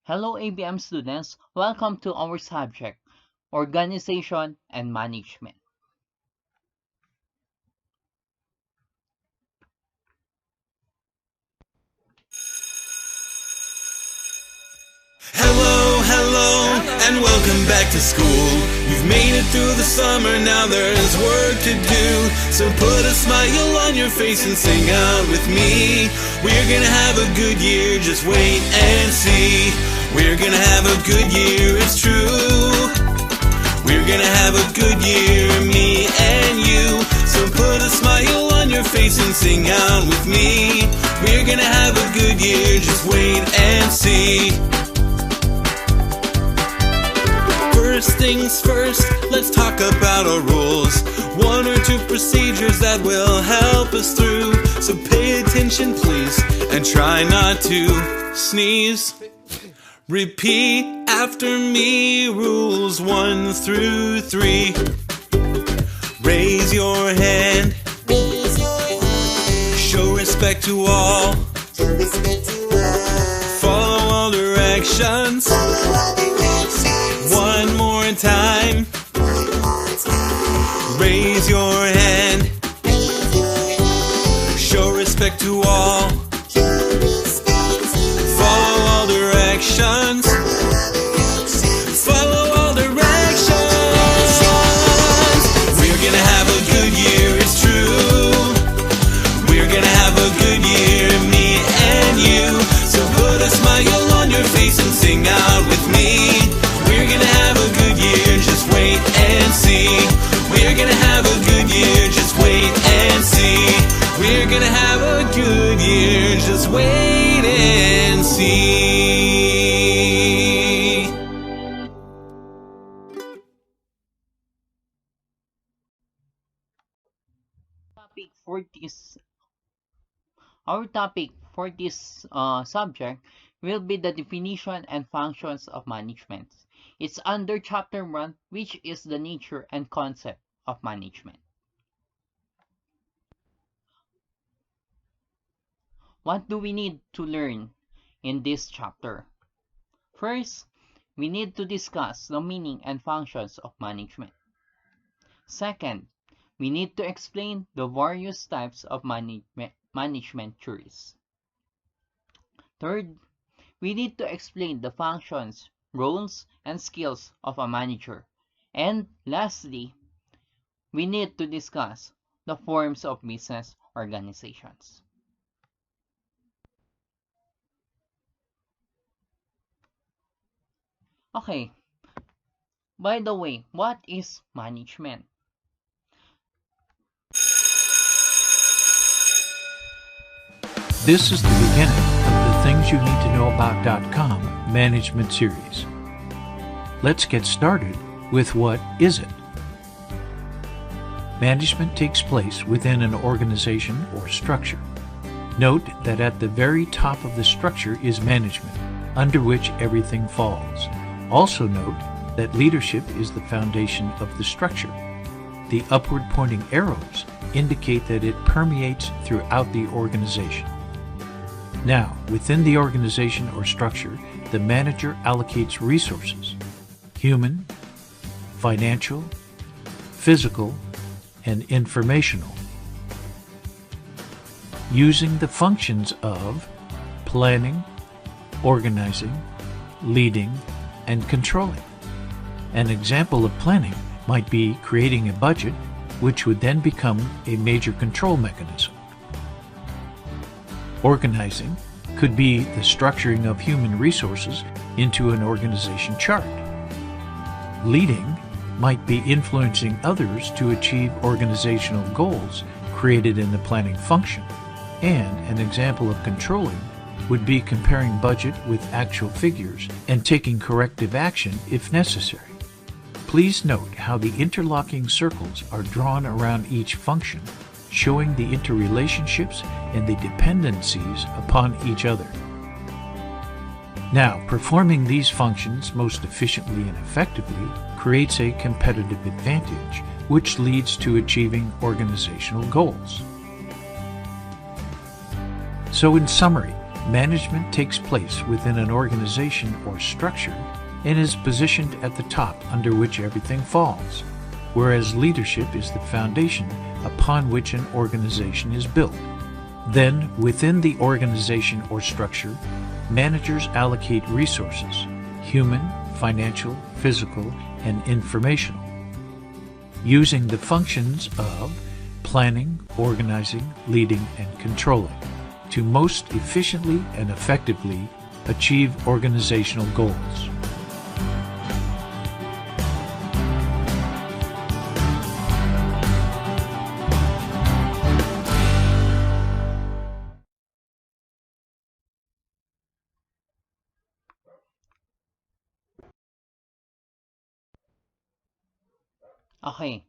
Hello ABM students, welcome to our subject, Organization and Management. Hello, and welcome back to school. You've made it through the summer, now there's work to do. So put a smile on your face and sing out with me. We're gonna have a good year, just wait and see. We're gonna have a good year, it's true. We're gonna have a good year, me and you. So put a smile on your face and sing out with me. We're gonna have a good year, just wait and see. First things first, let's talk about our rules. One or two procedures that will help us through. So pay attention please, and try not to sneeze. Repeat after me, rules 1 through 3. Raise your hand. Show respect to all. Follow all directions. One more time. Raise your hand. Show respect to all. Follow all directions. Follow all directions. We're gonna have a good year, it's true. We're gonna have a good year, me and you. So put a smile on your face and sing out with me. We're gonna have a good year, just wait and see. We're gonna have a good year, just wait and see. We're gonna have a good year, just wait and see. Our topic for this subject will be the definition and functions of management. It's under chapter 1, which is the nature and concept of management. What do we need to learn in this chapter? First, we need to discuss the meaning and functions of management. Second, we need to explain the various types of management theories. Third, we need to explain the functions, roles, and skills of a manager. And lastly, we need to discuss the forms of business organizations. Okay, by the way, what is management? This is the beginning of the Things You Need to Know About.com management series. Let's get started with what is it? Management takes place within an organization or structure. Note that at the very top of the structure is management, under which everything falls. Also note that leadership is the foundation of the structure. The upward pointing arrows indicate that it permeates throughout the organization. Now, within the organization or structure, the manager allocates resources: human, financial, physical, and informational, using the functions of planning, organizing, leading, and controlling. An example of planning might be creating a budget, which would then become a major control mechanism. Organizing could be the structuring of human resources into an organization chart. Leading might be influencing others to achieve organizational goals created in the planning function. And an example of controlling would be comparing budget with actual figures and taking corrective action if necessary. Please note how the interlocking circles are drawn around each function, showing the interrelationships and the dependencies upon each other. Now, performing these functions most efficiently and effectively creates a competitive advantage, which leads to achieving organizational goals. So in summary, Management takes place within an organization or structure and is positioned at the top under which everything falls, whereas leadership is the foundation upon which an organization is built. Then, within the organization or structure, managers allocate resources, human, financial, physical, and informational, using the functions of planning, organizing, leading, and controlling to most efficiently and effectively achieve organizational goals. Okay,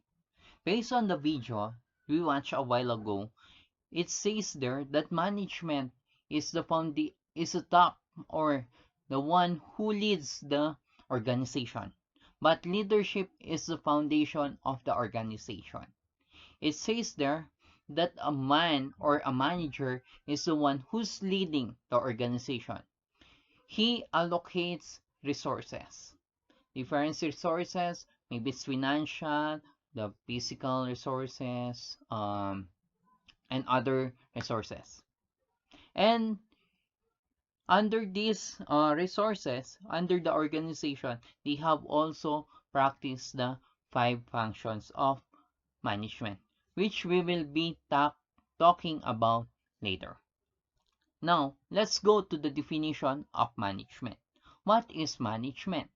based on the video we watched a while ago, it says there that management is the top, or the one who leads the organization. But leadership is the foundation of the organization. It says there that a man or a manager is the one who's leading the organization. He allocates resources. Different resources, maybe it's financial, the physical resources, and other resources. And under these resources, under the organization, they have also practiced the 5 functions of management, which we will be talking about later. Now, let's go to the definition of management. What is management?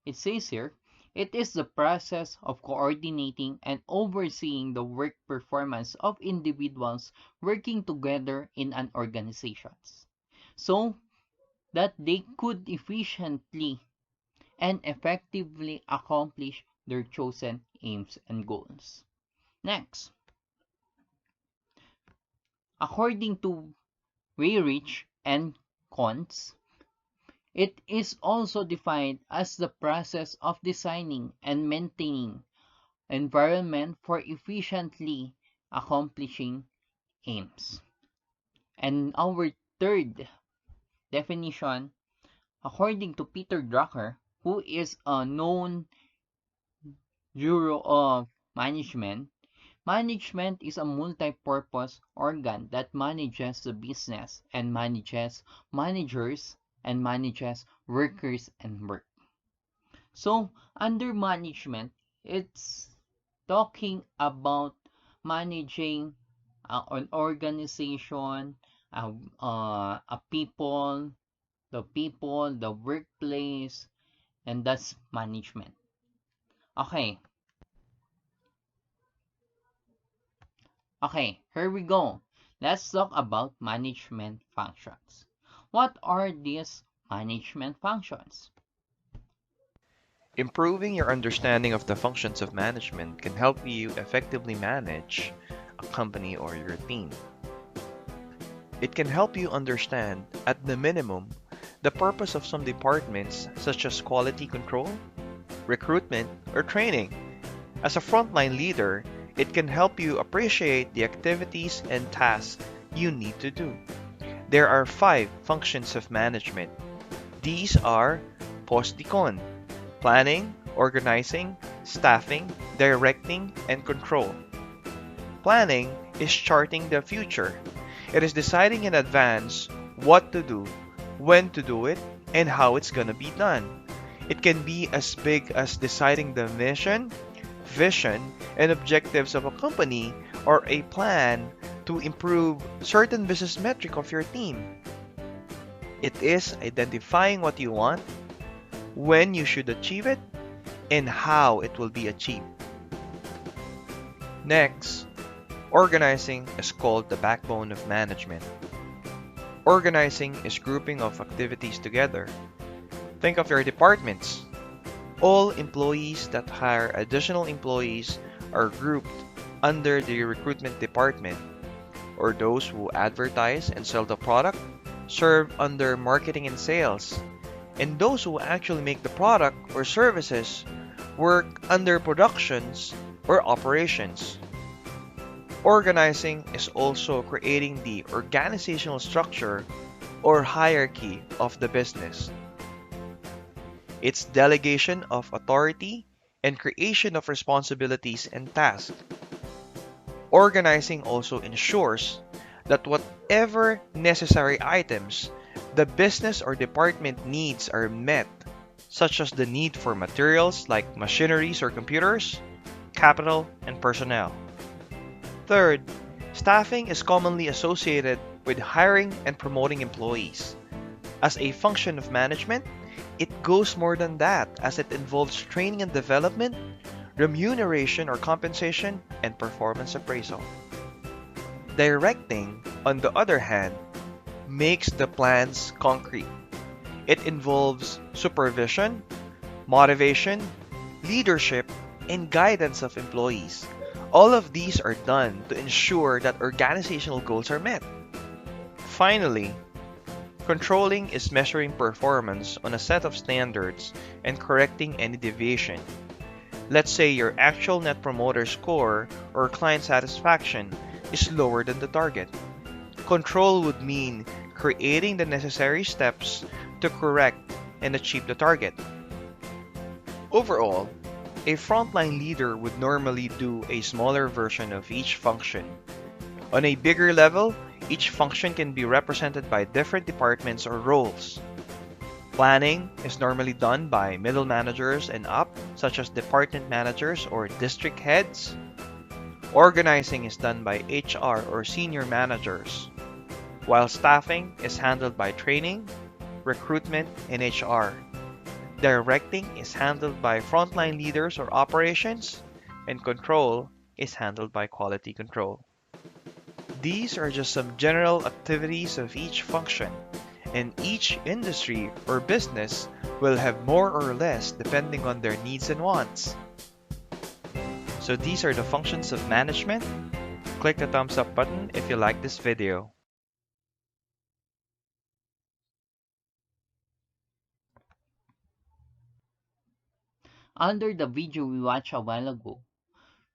It says here, it is the process of coordinating and overseeing the work performance of individuals working together in an organization, so that they could efficiently and effectively accomplish their chosen aims and goals. Next, according to Weyrich and Kontz, it is also defined as the process of designing and maintaining environment for efficiently accomplishing aims. And our third definition, according to Peter Drucker, who is a known guru of management, management is a multi-purpose organ that manages the business and manages managers and manages workers and work. So, under management, it's talking about managing an organization, a people, the workplace, and that's management. Okay. Okay, here we go. Let's talk about management functions. What are these management functions? Improving your understanding of the functions of management can help you effectively manage a company or your team. It can help you understand, at the minimum, the purpose of some departments such as quality control, recruitment, or training. As a frontline leader, it can help you appreciate the activities and tasks you need to do. There are 5 functions of management. These are POSDICON: planning, organizing, staffing, directing, and control. Planning is charting the future. It is deciding in advance what to do, when to do it, and how it's gonna be done. It can be as big as deciding the mission, vision, and objectives of a company, or a plan to improve certain business metric of your team. It is identifying what you want, when you should achieve it, and how it will be achieved. Next, organizing is called the backbone of management. Organizing is grouping of activities together. Think of your departments. All employees that hire additional employees are grouped under the recruitment department, or those who advertise and sell the product serve under marketing and sales, and those who actually make the product or services work under productions or operations. Organizing is also creating the organizational structure or hierarchy of the business. It's delegation of authority and creation of responsibilities and tasks. Organizing also ensures that whatever necessary items the business or department needs are met, such as the need for materials like machineries or computers, capital, and personnel. Third, staffing is commonly associated with hiring and promoting employees. As a function of management, it goes more than that, as it involves training and development, remuneration or compensation, and performance appraisal. Directing, on the other hand, makes the plans concrete. It involves supervision, motivation, leadership, and guidance of employees. All of these are done to ensure that organizational goals are met. Finally, controlling is measuring performance on a set of standards and correcting any deviation. Let's say your actual net promoter score or client satisfaction is lower than the target. Control would mean creating the necessary steps to correct and achieve the target. Overall, a frontline leader would normally do a smaller version of each function. On a bigger level, each function can be represented by different departments or roles. Planning is normally done by middle managers and up, such as department managers or district heads. Organizing is done by HR or senior managers, while staffing is handled by training, recruitment, and HR. Directing is handled by frontline leaders or operations, and control is handled by quality control. These are just some general activities of each function, and each industry or business will have more or less depending on their needs and wants. So these are the functions of management. Click the thumbs up button if you like this video. Under the video we watched a while ago,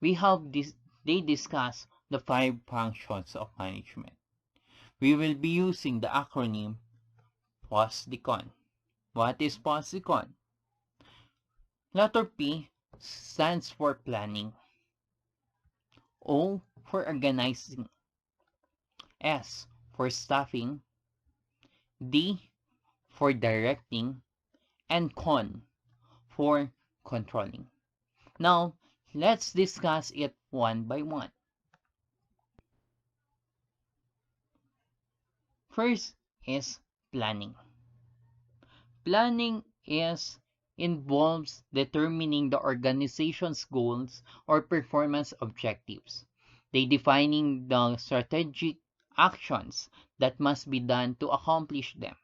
they discuss the 5 functions of management. We will be using the acronym POSDCON. What is POSDCON? Letter P stands for planning. O for organizing. S for staffing. D for directing. And CON for controlling. Now, let's discuss it one by one. First is planning. Planning involves determining the organization's goals or performance objectives. They defining the strategic actions that must be done to accomplish them,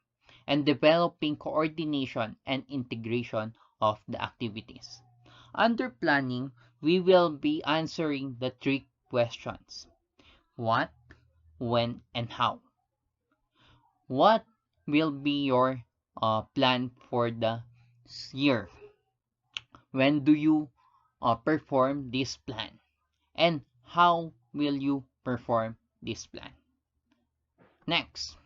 and developing coordination and integration of the activities. Under planning, we will be answering the 3 questions: what, when, and how. What will be your plan for the year? When do you perform this plan? And how will you perform this plan? Next,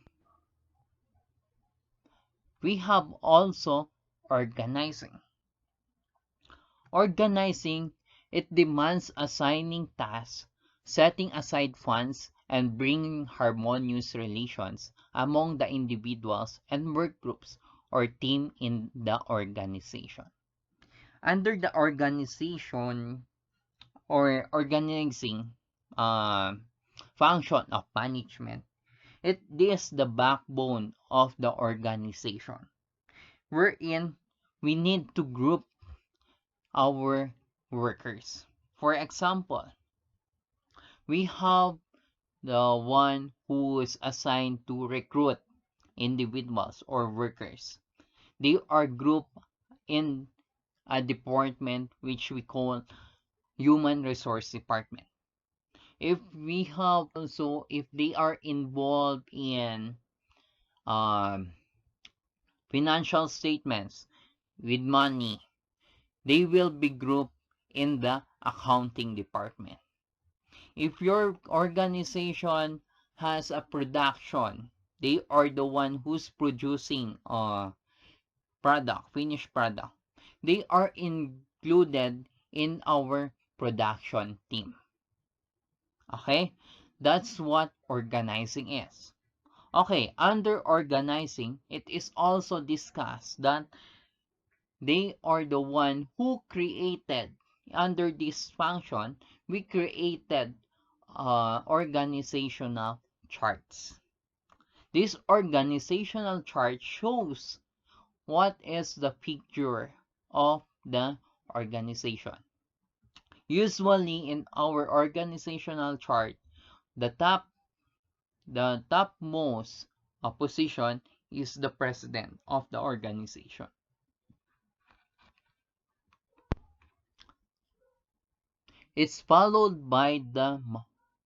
we have also organizing. Organizing, it demands assigning tasks, setting aside funds, and bringing harmonious relations among the individuals and work groups or team in the organization. Under the organization or organizing function of management, it is the backbone of the organization, wherein we need to group our workers. For example, we have the one who is assigned to recruit individuals or workers. They are grouped in a department which we call human resource department. If we have also, if they are involved in financial statements with money, they will be grouped in the accounting department. If your organization has a production, they are the one who's producing finished product. They are included in our production team. Okay? That's what organizing is. Okay, under organizing, it is also discussed that they are the one who created, under this function, we created organizational charts. This organizational chart shows what is the picture of the organization. Usually in our organizational chart, the topmost position is the president of the organization. It's followed by the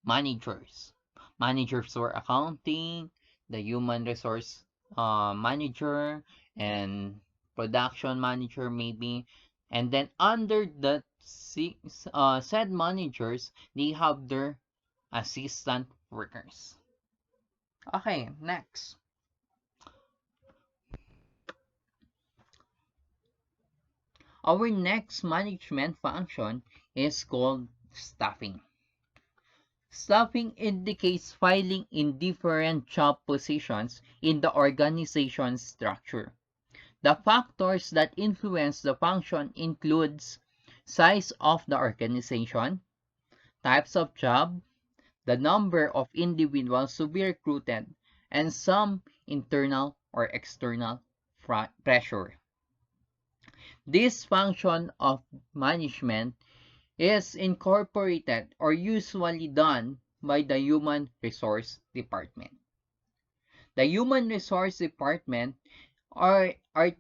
managers. Managers for accounting, the human resource manager, and production manager maybe. And then under the said managers, they have their assistant workers. Okay, next. Our next management function is called staffing. Staffing indicates filing in different job positions in the organization structure. The factors that influence the function includes size of the organization, types of job, the number of individuals to be recruited, and some internal or external pressure. This function of management is incorporated or usually done by the Human Resource Department. The Human Resource Department are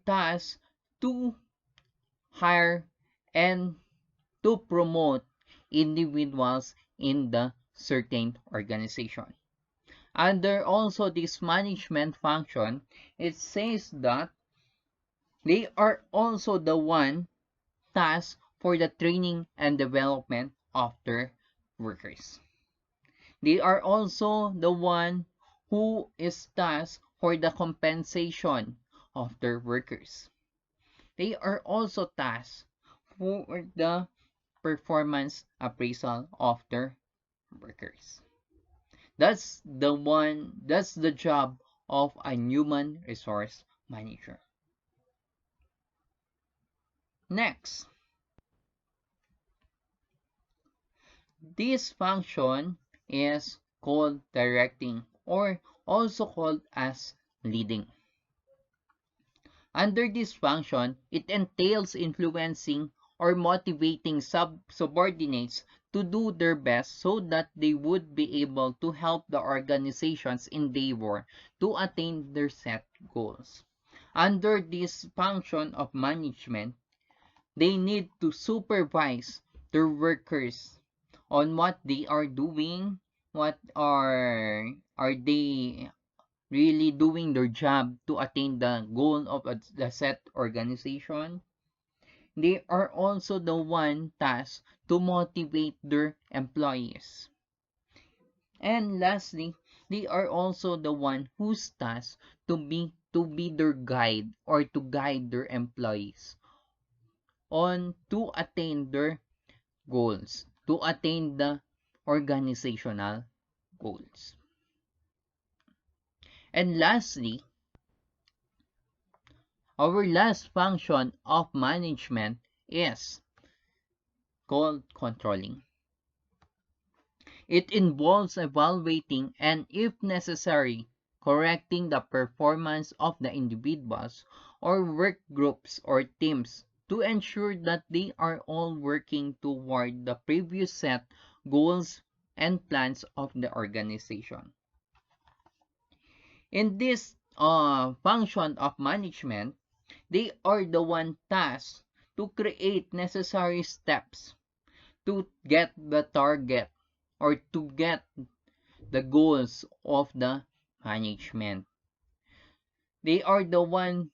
tasked to hire and to promote individuals in the certain organization. Under also this management function, it says that they are also the one tasked for the training and development of their workers. They are also the one who is tasked for the compensation of their workers. They are also tasked for the performance appraisal of their workers. That's the job of a human resource manager. Next, this function is called directing or also called as leading. Under this function, it entails influencing or motivating subordinates to do their best so that they would be able to help the organization's endeavor to attain their set goals. Under this function of management, they need to supervise their workers on what they are doing, what are they really doing their job to attain the goal of the set organization. They are also the one tasked to motivate their employees. And lastly, they are also the one who's tasked to be their guide or to guide their employees on to attain their goals, to attain the organizational goals. And lastly, our last function of management is called controlling. It involves evaluating and, if necessary, correcting the performance of the individuals or work groups or teams to ensure that they are all working toward the previous set goals and plans of the organization. In this function of management, they are the one tasked to create necessary steps to get the target or to get the goals of the management. They are the one,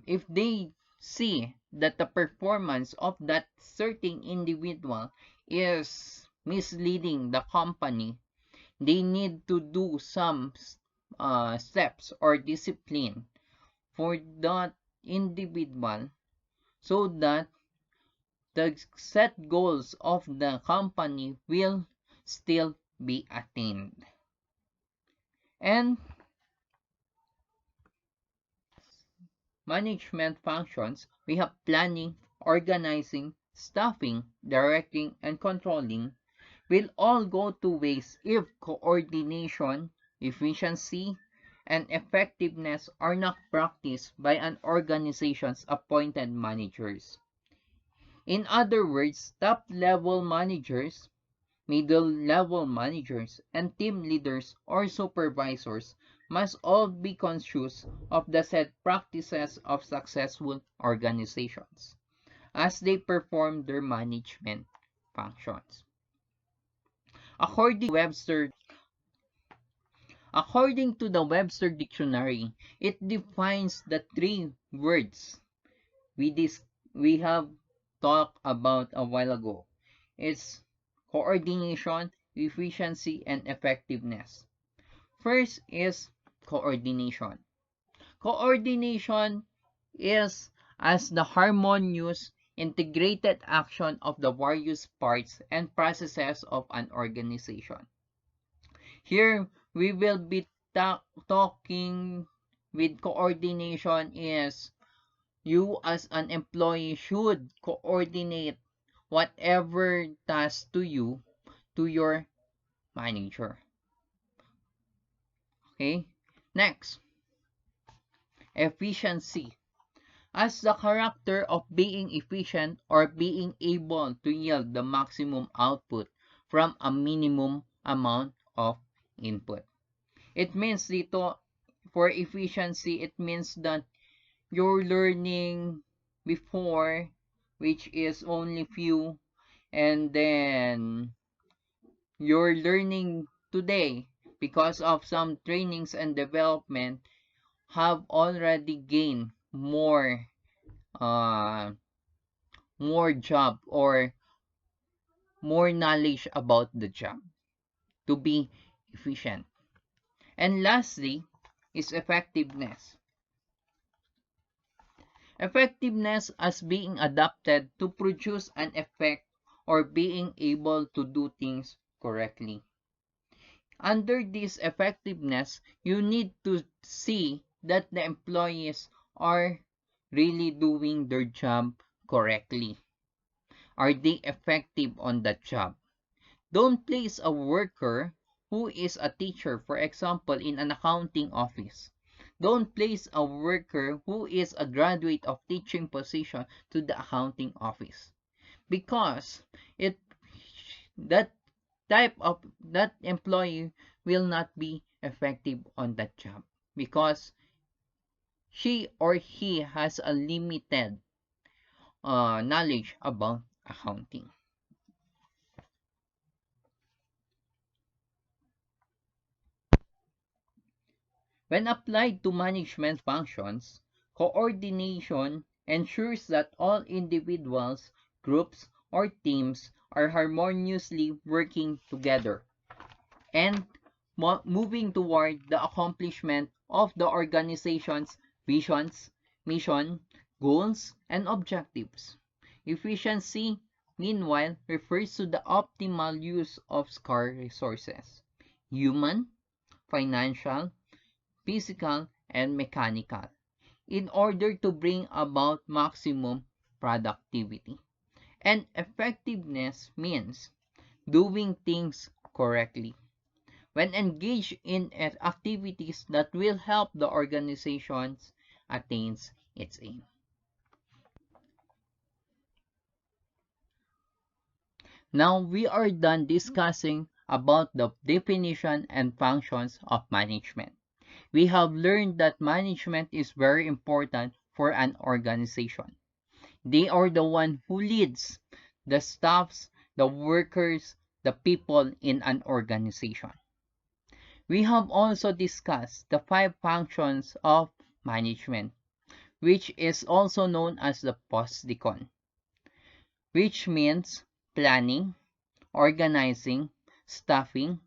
if they see that the performance of that certain individual is misleading the company, they need to do some steps or discipline for that individual so that the set goals of the company will still be attained. And management functions, we have planning, organizing, staffing, directing, and controlling will all go to waste if coordination, efficiency, and effectiveness are not practiced by an organization's appointed managers. In other words, top-level managers, middle-level managers, and team leaders or supervisors must all be conscious of the said practices of successful organizations as they perform their management functions. According to the Webster Dictionary, it defines the three words we have talked about a while ago. It's coordination, efficiency, and effectiveness. First is coordination. Coordination is as the harmonious, integrated action of the various parts and processes of an organization. Here, we will be talking with coordination is you as an employee should coordinate whatever task to your manager. Okay, next, efficiency. As the character of being efficient or being able to yield the maximum output from a minimum amount of input. It means dito, for efficiency, it means that you're learning before, which is only few, and then you're learning today because of some trainings and development have already gained more job or more knowledge about the job to be efficient. And lastly is effectiveness. Effectiveness as being adapted to produce an effect or being able to do things correctly. Under this effectiveness, you need to see that the employees are really doing their job correctly. Are they effective on that job? Don't place a worker who is a teacher, for example, in an accounting office. Don't place a worker who is a graduate of teaching position to the accounting office. Because that employee will not be effective on that job because she or he has a limited knowledge about accounting. When applied to management functions, coordination ensures that all individuals, groups, or teams are harmoniously working together and moving toward the accomplishment of the organization's visions, mission, goals, and objectives. Efficiency, meanwhile, refers to the optimal use of scarce resources, human, financial, physical, and mechanical, in order to bring about maximum productivity. And effectiveness means doing things correctly. When engaged in activities that will help the organization attain its aim. Now we are done discussing about the definition and functions of management. We have learned that management is very important for an organization. They are the one who leads the staffs, the workers, the people in an organization. We have also discussed the 5 functions of management, which is also known as the POSDECON, which means planning, organizing, staffing,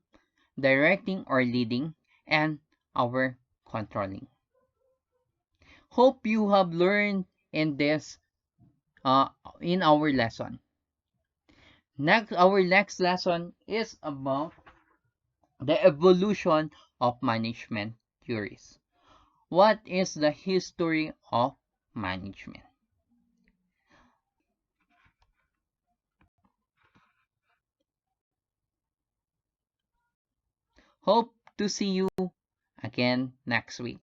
directing or leading, and our controlling. Hope you have learned in this in our lesson. Our next lesson is about the evolution of management theories. What is the history of management? Hope to see you again next week.